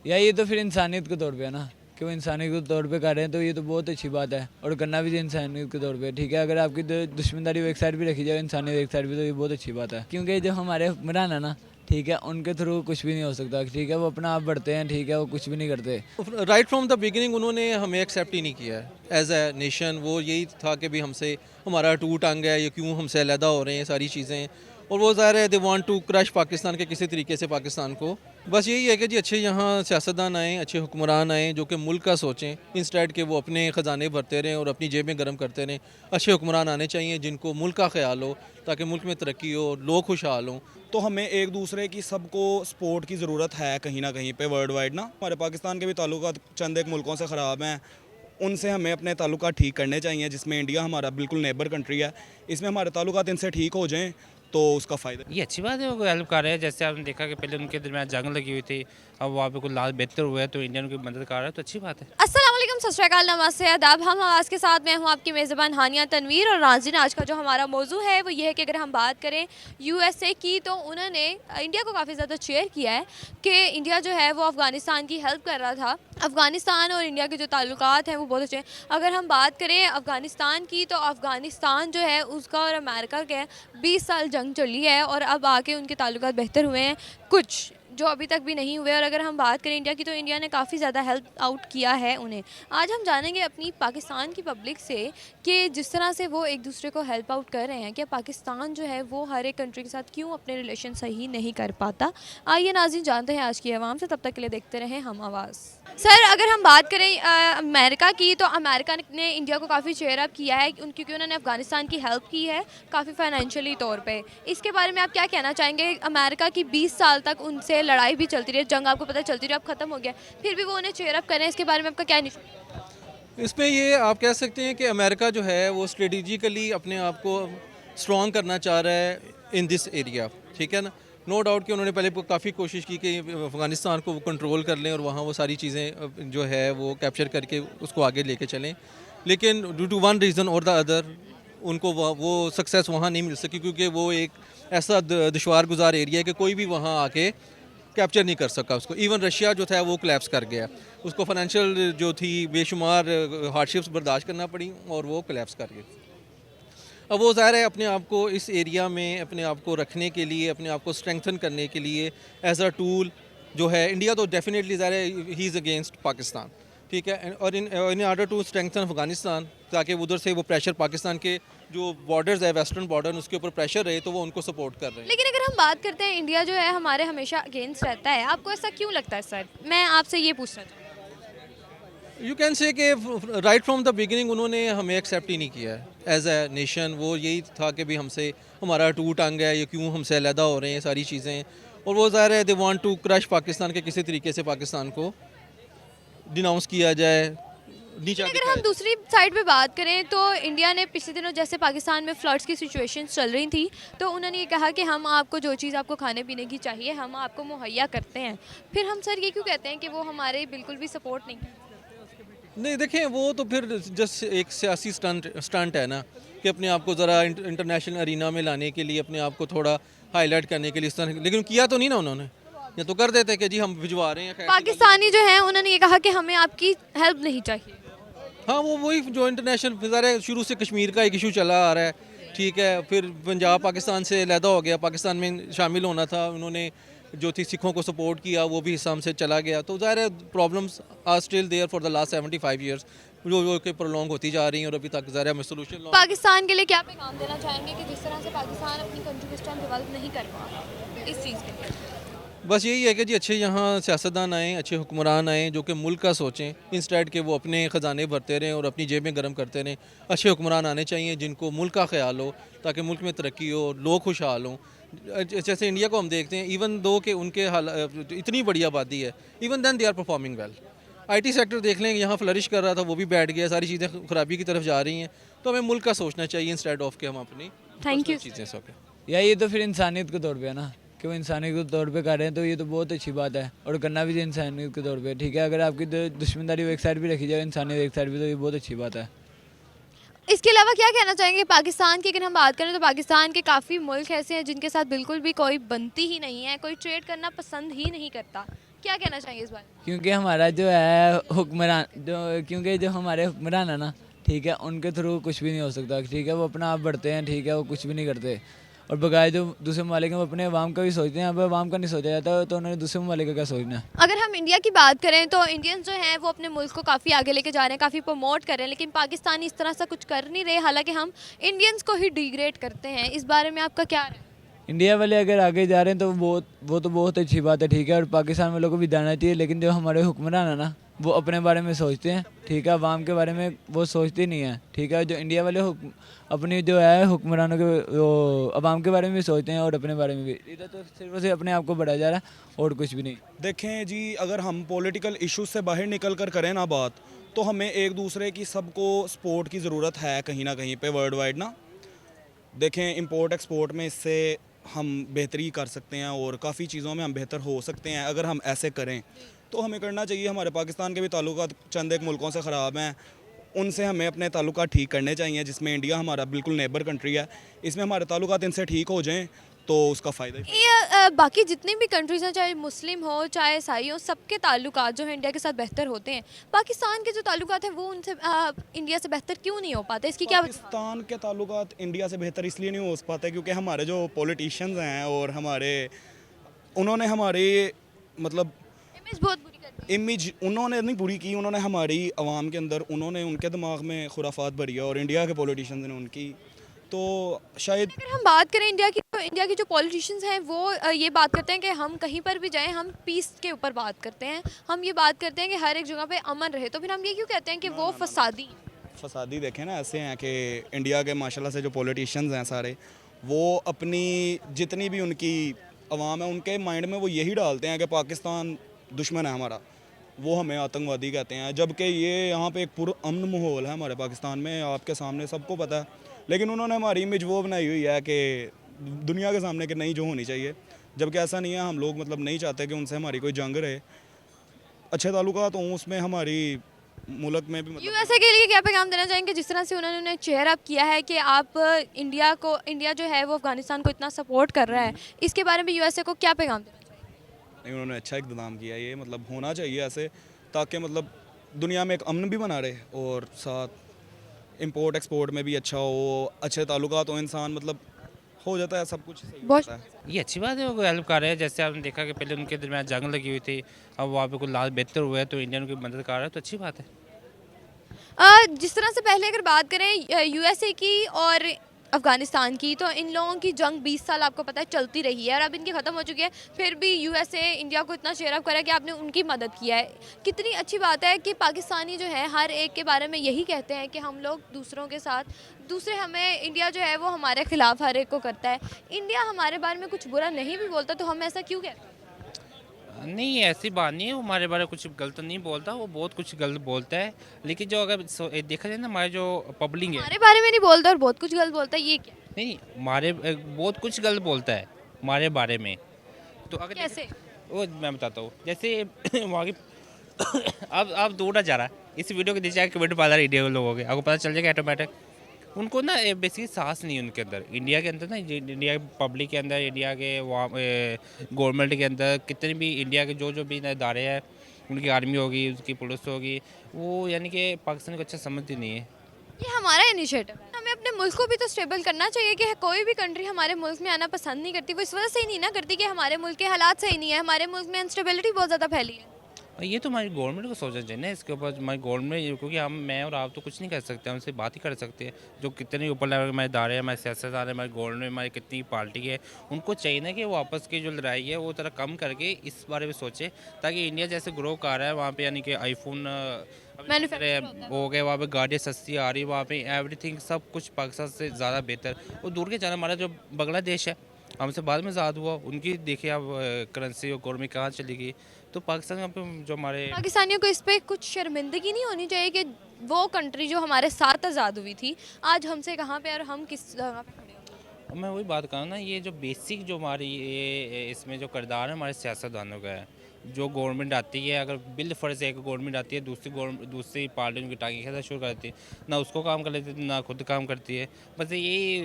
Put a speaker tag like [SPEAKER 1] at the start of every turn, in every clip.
[SPEAKER 1] या ये तो फिर इंसानियत के तौर पे है ना कि वो इंसानियत के तौर पे कर रहे हैं, तो ये तो बहुत अच्छी बात है और करना भी चाहिए इंसानियत के तौर पे। ठीक है, अगर आपकी दुश्मनदारी एक साइड भी रखी जाए, इंसानियत एक साइड भी, तो ये बहुत अच्छी बात है। क्योंकि जो हमारे हुक्मरान है ना, ठीक है, उनके थ्रू कुछ भी नहीं हो सकता। ठीक है, वो अपना आप बढ़ते हैं, ठीक है, वो कुछ भी नहीं करते।
[SPEAKER 2] राइट फ्रॉम द बिगिनिंग उन्होंने हमें एक्सेप्ट ही नहीं किया है एज ए नेशन। वो यही था कि भी हमसे हमारा टूट अंग है, ये क्यों हमसे अलहदा हो रहे हैं सारी चीज़ें। और वो ज़ाहिर है they want to crush Pakistan के किसी तरीके से पाकिस्तान को। बस यही है कि जी अच्छे यहाँ सियासतदान आएँ, अच्छे हुक्मरान आएँ जो कि मुल्क का सोचें, इंस्टेड के वो अपने ख़जाने भरते रहें और अपनी जेबें गर्म करते रहें। अच्छे हुक्मरान आने चाहिए जिनको मुल्क का ख्याल हो, ताकि मुल्क में तरक्की हो, लोग खुशहाल हों।
[SPEAKER 3] तो हमें एक दूसरे की सबको सपोर्ट की ज़रूरत है कहीं ना कहीं पे वर्ल्ड वाइड ना। हमारे पाकिस्तान के भी ताल्लुकात चंद एक मुल्कों से ख़राब हैं, उनसे हमें अपने ताल्लुकात ठीक करने चाहिए, जिसमें इंडिया हमारा बिल्कुल नेबर कंट्री है। इसमें हमारे ताल्लुकात इनसे ठीक हो जाएं तो उसका फ़ायदा।
[SPEAKER 4] ये अच्छी बात है, वो हेल्प कर रहे हैं। जैसे आपने देखा कि पहले उनके दरमियान जंग लगी हुई थी, अब वहाँ पे कुछ लाल बेहतर हुआ है तो इंडिया उनकी मदद कर रहा है, तो अच्छी बात है।
[SPEAKER 5] अस्सलाम वालेकुम, सत श्री अकाल, नमस्ते, आदाब। हम आवाज़ के साथ मैं हूँ आपकी मेज़बान हानिया तनवीर। और नाज़रीन, आज का जो हमारा मौजू है वो ये है कि अगर हम बात करें यूएसए की, तो उन्होंने इंडिया को काफ़ी ज़्यादा चेयर किया है कि इंडिया जो है वो अफ़गानिस्तान की हेल्प कर रहा था। अफ़गानिस्तान और इंडिया के जो ताल्लुकात हैं वो बहुत अच्छे हैं। अगर हम बात करें अफ़गानिस्तान की, तो अफ़गानिस्तान जो है उसका और अमेरिका के 20 साल जंग चली है और अब आके उनके ताल्लुकात बेहतर हुए हैं, कुछ जो अभी तक भी नहीं हुए। और अगर हम बात करें इंडिया की, तो इंडिया ने काफ़ी ज़्यादा हेल्प आउट किया है उन्हें। आज हम जानेंगे अपनी पाकिस्तान की पब्लिक से कि जिस तरह से वो एक दूसरे को हेल्प आउट कर रहे हैं, कि पाकिस्तान जो है वो हर एक कंट्री के साथ क्यों अपने रिलेशन सही नहीं कर पाता। आइए नाज़रीन, जानते हैं आज की आवाम से। तब तक के लिए देखते रहें हम आवाज़। सर, अगर हम बात करें अमेरिका की, तो अमेरिका ने इंडिया को काफ़ी चेयर अप किया है क्योंकि उन्होंने अफ़गानिस्तान की हेल्प की है काफ़ी फाइनेंशियली तौर पे। इसके बारे में आप क्या कहना चाहेंगे? अमेरिका की 20 साल तक उनसे लड़ाई भी चलती रही, जंग आपको पता चलती रही, अब ख़त्म हो गया, फिर भी वो उन्हें चेयर अप कर रहे हैं। इसके बारे में आपका क्या निशान?
[SPEAKER 2] इसमें ये आप कह सकते हैं कि अमेरिका जो है वो स्ट्रेटजिकली अपने आप को स्ट्रॉन्ग करना चाह रहा है इन दिस एरिया। ठीक है ना, नो डाउट कि उन्होंने पहले काफ़ी कोशिश की कि अफ़गानिस्तान को वो कंट्रोल कर लें और वहाँ वो सारी चीज़ें जो है वो कैप्चर करके उसको आगे लेके चलें। लेकिन ड्यू टू वन रीज़न और द अदर उनको वो सक्सेस वहाँ नहीं मिल सकी, क्योंकि वो एक ऐसा दुश्वार गुजार एरिया है कि कोई भी वहाँ आके कैप्चर नहीं कर सका उसको। इवन रशिया जो था वो कोलैप्स कर गया, उसको फाइनेंशियल जो थी बेशुमार हार्डशिप्स बर्दाश्त करना पड़ी और वो कोलैप्स कर गया। अब वो ज़ाहिर है अपने आप को इस एरिया में अपने आप को रखने के लिए, अपने आप को स्ट्रेंथन करने के लिए एज अ टूल जो है इंडिया, तो डेफिनेटली ज़ाहिर है ही इज़ अगेंस्ट पाकिस्तान। ठीक है, और in order to strengthen Afghanistan, ताकि उधर से वो प्रेशर पाकिस्तान के जो बॉर्डर्स है वेस्टर्न बॉर्डर उसके ऊपर प्रेशर रहे, तो वो उनको सपोर्ट कर रहे हैं।
[SPEAKER 5] लेकिन अगर हम बात करते हैं, इंडिया जो है हमारे हमेशा अगेंस्ट रहता है, आपको ऐसा क्यों लगता है सर? मैं आपसे ये पूछना चाहूँ।
[SPEAKER 2] यू कैन से कि राइट फ्रॉम द बिगिनिंग उन्होंने हमें एक्सेप्ट ही नहीं किया है एज ए नेशन। वो यही था कि भी हमसे हमारा टूट अंग है, ये क्यों हमसे अलहदा हो रहे हैं सारी चीज़ें। और वो ज़ाहिर है they want to crush Pakistan के किसी तरीके से पाकिस्तान को डिनाउंस किया जाए, नीचा
[SPEAKER 5] लेकिन अगर
[SPEAKER 2] दिखाया
[SPEAKER 5] हम दूसरी साइड पे बात करें, तो इंडिया ने पिछले दिनों जैसे पाकिस्तान में फ्लड्स की सिचुएशंस चल रही थी, तो उन्होंने ये कहा कि हम आपको जो चीज़ आपको खाने पीने की चाहिए हम आपको मुहैया करते हैं। फिर हम सर ये क्यों कहते हैं कि वो हमारे बिल्कुल भी सपोर्ट नहीं करते?
[SPEAKER 2] नहीं देखें, वो तो फिर जस्ट एक सियासी स्टंट है ना, कि अपने आप को ज़रा इंटरनेशनल अरीना में लाने के लिए, अपने आप को थोड़ा हाईलाइट करने के लिए इस तरह। लेकिन किया तो नहीं ना उन्होंने, या तो कर देते कि जी हम भिजवा रहे हैं। खैर
[SPEAKER 5] पाकिस्तानी जो है उन्होंने ये कहा कि हमें आपकी हेल्प नहीं चाहिए।
[SPEAKER 2] हाँ, वो वही जो इंटरनेशनल ज़ाहिर शुरू से कश्मीर का एक इशू चला आ रहा है। ठीक है, फिर पंजाब पाकिस्तान से अलहदा हो गया, पाकिस्तान में शामिल होना था, उन्होंने जो थी सिखों को सपोर्ट किया, वो भी हिस्सा से चला गया। तो ज़ाहिर है problems are still there for the last 75 years, जो कि प्रोलॉन्ग होती जा रही हैं और अभी तक ज़ाहिर है हमें सोल्यूशन।
[SPEAKER 5] पाकिस्तान के लिए क्या पैगाम देना चाहेंगे कि जिस तरह से पाकिस्तान अपनी कंट्री को इस टाइम डेवलप नहीं कर पा रहा इस चीज़ के लिए?
[SPEAKER 2] बस यही है कि जी अच्छे यहाँ सियासतदान आएँ, अच्छे हुक्मरान आएँ जो कि मुल्क का सोचें, इंस्टेड के वो अपने ख़जाने भरते रहें और अपनी जेबें गर्म करते रहें। अच्छे हुक्मरान आने चाहिए जिनको मुल्क का ख्याल हो, ताकि मुल्क में तरक्की हो, लोग खुशहाल हों। जैसे इंडिया को हम देखते हैं, इवन दो कि उनके इतनी बड़ी आबादी है, even then they are performing well. IT sector देख लें, यहाँ फ्लरिश कर रहा था, वो भी बैठ गया, सारी चीज़ें खराबी की तरफ जा रही हैं। तो हमें मुल्क का सोचना चाहिए इंस्टेड ऑफ के हम अपनी
[SPEAKER 5] थैंक यू।
[SPEAKER 2] चीज़ें सकें।
[SPEAKER 1] या ये तो फिर इंसानियत के तौर पे है ना कि वो इंसानियत के तौर पे कर रहे हैं, तो ये तो बहुत अच्छी बात है और करना भी चाहिए इंसानियत के तौर पे। ठीक है, अगर आपकी दुश्मनदारी एक साइड भी रखी जाए, इंसानियत एक साइड भी, तो ये बहुत अच्छी बात है।
[SPEAKER 5] इसके अलावा क्या कहना चाहेंगे पाकिस्तान की? अगर हम बात करें तो पाकिस्तान के काफ़ी मुल्क ऐसे हैं जिनके साथ बिल्कुल भी कोई बनती ही नहीं है, कोई ट्रेड करना पसंद ही नहीं करता। क्या कहना चाहेंगे इस बारे में?
[SPEAKER 1] क्योंकि हमारा जो है हुक्मरान क्योंकि जो हमारे हुक्मरान है ना, ठीक है, उनके थ्रू कुछ भी नहीं हो सकता, ठीक है, वो अपना आप बढ़ते हैं, ठीक है, वो कुछ भी नहीं करते। और बगाए जो दूसरे ममालिक हैं वो अपने अवाम का भी सोचते हैं, अब अवाम का नहीं सोचा जाता तो उन्होंने दूसरे ममालिक का क्या सोचना है।
[SPEAKER 5] अगर हम इंडिया की बात करें तो इंडियंस जो हैं वो अपने मुल्क को काफ़ी आगे लेके जा रहे हैं, काफ़ी प्रमोट कर रहे हैं, लेकिन पाकिस्तानी इस तरह से कुछ कर नहीं रहे, हालांकि हम इंडियंस को ही डिग्रेड करते हैं। इस बारे में आपका क्या राय है?
[SPEAKER 1] इंडिया वाले अगर आगे जा रहे हैं तो वो तो बहुत अच्छी बात है, ठीक है, और पाकिस्तान वालों को भी जाना चाहिए, लेकिन जो हमारे हुक्मरान है ना वो अपने बारे में सोचते हैं, ठीक है, अवाम के बारे में वो सोचते नहीं है, ठीक है। जो इंडिया वाले अपनी जो है हुक्मरानों के वो अवाम के बारे में भी सोचते हैं और अपने बारे में भी। इधर तो सिर्फ और सिर्फ अपने आप को बढ़ाया जा रहा है और कुछ भी नहीं।
[SPEAKER 3] देखें जी, अगर हम पॉलिटिकल इश्यूज से बाहर निकल कर करें ना बात, तो हमें एक दूसरे की सबको सपोर्ट की ज़रूरत है कहीं ना कहीं पे वर्ल्ड वाइड ना। देखें, इंपोर्ट एक्सपोर्ट में इससे हम बेहतरी कर सकते हैं और काफ़ी चीज़ों में हम बेहतर हो सकते हैं अगर हम ऐसे करें। तो हमें करना चाहिए। हमारे पाकिस्तान के भी ताल्लुकात चंद एक मुल्कों से ख़राब हैं, उनसे हमें अपने ताल्लुकात ठीक करने चाहिए, जिसमें इंडिया हमारा बिल्कुल नेबर कंट्री है। इसमें हमारे ताल्लुकात इनसे ठीक हो जाएं तो उसका फ़ायदा ही।
[SPEAKER 5] ये बाकी जितनी भी कंट्रीज़ हैं, चाहे मुस्लिम हो चाहे ईसाई हो, सबके ताल्लुकात जो है इंडिया के साथ बेहतर होते हैं। पाकिस्तान के जो ताल्लुकात हैं वो उनसे इंडिया से बेहतर क्यों नहीं हो पाते, इसकी क्या
[SPEAKER 3] पाकिस्तान के ताल्लुकात इंडिया से बेहतर इसलिए नहीं हो पाते क्योंकि हमारे जो पॉलिटिशियंस हैं और उन्होंने हमारी मतलब
[SPEAKER 5] इमेज बहुत बुरी कर दी?
[SPEAKER 3] इमेज उन्होंने नहीं बुरी की, उन्होंने हमारी आवाम के अंदर उन्होंने उनके दिमाग में खुराफात भरी है और इंडिया के पॉलिटिशियंस ने उनकी, तो शायद।
[SPEAKER 5] अगर हम बात करें इंडिया की, तो इंडिया के जो पॉलिटिशियंस हैं वो ये बात करते हैं कि हम कहीं पर भी जाएं हम पीस के ऊपर बात करते हैं, हम ये बात करते हैं कि हर एक जगह पे अमन रहे, तो फिर हम ये क्यों कहते हैं कि वो फसादी हैं?
[SPEAKER 3] फसादी देखें ना, ऐसे हैं कि इंडिया के माशाल्लाह से जो पॉलिटिशियंस हैं सारे, वो अपनी जितनी भी उनकी आवाम है उनके माइंड में वो यही डालते हैं कि पाकिस्तान दुश्मन है हमारा, वो हमें आतंकवादी कहते हैं, जबकि ये यहाँ पे एक पुरअमन माहौल है हमारे पाकिस्तान में, आपके सामने सबको पता है। लेकिन उन्होंने हमारी इमेज वो बनाई हुई है कि दुनिया के सामने कि नहीं जो होनी चाहिए, जबकि ऐसा नहीं है। हम लोग मतलब नहीं चाहते कि उनसे हमारी कोई जंग रहे, अच्छे ताल्लुकात हों उसमें हमारी मुल्क में भी। मतलब
[SPEAKER 5] यूएसए के लिए क्या पैगाम देना चाहेंगे, जिस तरह से उन्होंने चेयर अप किया है कि आप इंडिया जो है वो अफगानिस्तान को इतना सपोर्ट कर रहा है, इसके बारे में यूएसए को क्या पैगाम देना चाहिए?
[SPEAKER 3] नहीं, उन्होंने अच्छा इक़दाम किया, ये मतलब होना चाहिए ऐसे, ताकि मतलब दुनिया में एक अमन भी बना रहे और साथ इंपोर्ट एक्सपोर्ट में भी अच्छा हो, अच्छे ताल्लुकात हो, इंसान मतलब हो जाता है, सब कुछ सही
[SPEAKER 5] बहुत-
[SPEAKER 3] होता है।
[SPEAKER 4] ये अच्छी बात है, वो हेल्प कर रहे हैं। जैसे आपने देखा कि पहले उनके दरमियान जंग लगी हुई थी, अब वहाँ पे कुछ लाल बेहतर हुआ है तो इंडिया उनकी मदद कर रहा है, तो अच्छी बात है।
[SPEAKER 5] जिस तरह से पहले अगर बात करें यूएसए की और अफगानिस्तान की, तो इन लोगों की जंग 20 साल आपको पता है चलती रही है और अब इनकी ख़त्म हो चुकी है, फिर भी यूएसए इंडिया को इतना शेयर अप करा कि आपने उनकी मदद किया है। कितनी अच्छी बात है कि पाकिस्तानी जो है हर एक के बारे में यही कहते हैं कि हम लोग दूसरों के साथ, दूसरे हमें, इंडिया जो है वो हमारे खिलाफ हर एक को करता है। इंडिया हमारे बारे में कुछ बुरा नहीं भी बोलता तो हम ऐसा क्यों कहते हैं?
[SPEAKER 4] नहीं, ऐसी बात नहीं है, वो हमारे बारे में कुछ गलत नहीं बोलता, वो बहुत कुछ गलत बोलता है। लेकिन जो अगर देखा जाए ना, हमारे जो पब्लिक है,
[SPEAKER 5] हमारे बारे में नहीं बोलता और बहुत कुछ गलत बोलता है, ये क्या?
[SPEAKER 4] नहीं, हमारे बहुत कुछ गलत बोलता है हमारे बारे में। तो अगर
[SPEAKER 5] कैसे?
[SPEAKER 4] वो मैं बताता हूँ, जैसे वहाँ की अब दूर जा रहा है, इस वीडियो के नीचे कमेंट पा रहा है इंडिया के लोगों के, आपको पता चल जाएगा ऑटोमेटिक। उनको ना बेसिकली सांस नहीं है उनके अंदर, इंडिया के अंदर ना, इंडिया के पब्लिक के अंदर, इंडिया के वहाँ गवर्नमेंट के अंदर, कितने भी इंडिया के जो भी इदारे हैं, उनकी आर्मी होगी, उसकी पुलिस होगी, वो यानी कि पाकिस्तान को अच्छा समझती नहीं है।
[SPEAKER 5] ये हमारा इनिशिएटिव है, हमें अपने मुल्क को भी तो स्टेबल करना चाहिए कि कोई भी कंट्री हमारे मुल्क में आना पसंद नहीं करती, वो इस वजह से ही नहीं ना करती कि हमारे मुल्क के हालात सही नहीं है, हमारे मुल्क में अनस्टेबिलिटी बहुत ज़्यादा फैली है।
[SPEAKER 4] और ये तो हमारी गवर्नमेंट को सोचना चाहिए ना इसके ऊपर, हमारी गवर्नमेंट, क्योंकि मैं और आप तो कुछ नहीं कर सकते, हमसे बात ही कर सकते हैं। जो कितने ऊपर लेवल के हमारे इदारे हैं, हमारे सियासतदान हैं, हमारी गवर्नमेंट, हमारी कितनी पार्टी है, उनको चाहिए ना कि वो आपस की जो लड़ाई है वो थोड़ा कम करके इस बारे में सोचे, ताकि इंडिया जैसे ग्रो कर रहा है वहाँ पे, यानी कि आईफोन हो गए, वहाँ पे गाड़ियाँ सस्ती आ रही है, वहाँ पे एवरीथिंग सब कुछ पाकिस्तान से ज़्यादा बेहतर। और दूर के जाना, हमारा जो बांग्लादेश है हमसे बाद में आज़ाद हुआ, उनकी देखिए आप करेंसी और इकोनॉमी कहाँ चली गई। तो पाकिस्तान पे जो हमारे
[SPEAKER 5] पाकिस्तानियों को इस पे कुछ शर्मिंदगी नहीं होनी चाहिए कि वो कंट्री जो हमारे साथ आज़ाद हुई थी आज हमसे कहाँ पे और हम किस जगह पे खड़े हो।
[SPEAKER 4] मैं वही बात करूँ ना, ये जो बेसिक जो हमारी ये इसमें जो किरदार है हमारे सियासतदानों का है, जो गवर्नमेंट आती है, अगर बिल फर्ज है, एक गवर्नमेंट आती है, दूसरी पार्टी उनकी टांगे खींचना शुरू कर देती है, ना उसको काम कर लेती है ना खुद काम करती है। बस यही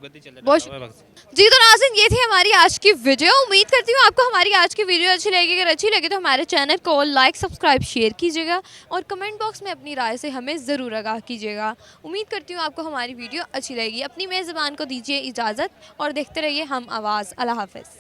[SPEAKER 4] गति चल
[SPEAKER 5] बहुत
[SPEAKER 4] रहा है।
[SPEAKER 5] जी तो नाज़रीन, ये थी हमारी आज की वीडियो। उम्मीद करती हूँ आपको हमारी आज की वीडियो अच्छी लगी। अगर अच्छी लगी तो हमारे चैनल को लाइक, सब्सक्राइब, शेयर कीजिएगा और कमेंट बॉक्स में अपनी राय से हमें ज़रूर आगाह कीजिएगा। उम्मीद करती हूँ आपको हमारी वीडियो अच्छी लगेगी। अपनी मेज़बान को दीजिए इजाज़त और देखते रहिए हम आवाज़। अल्लाह हाफ़िज़।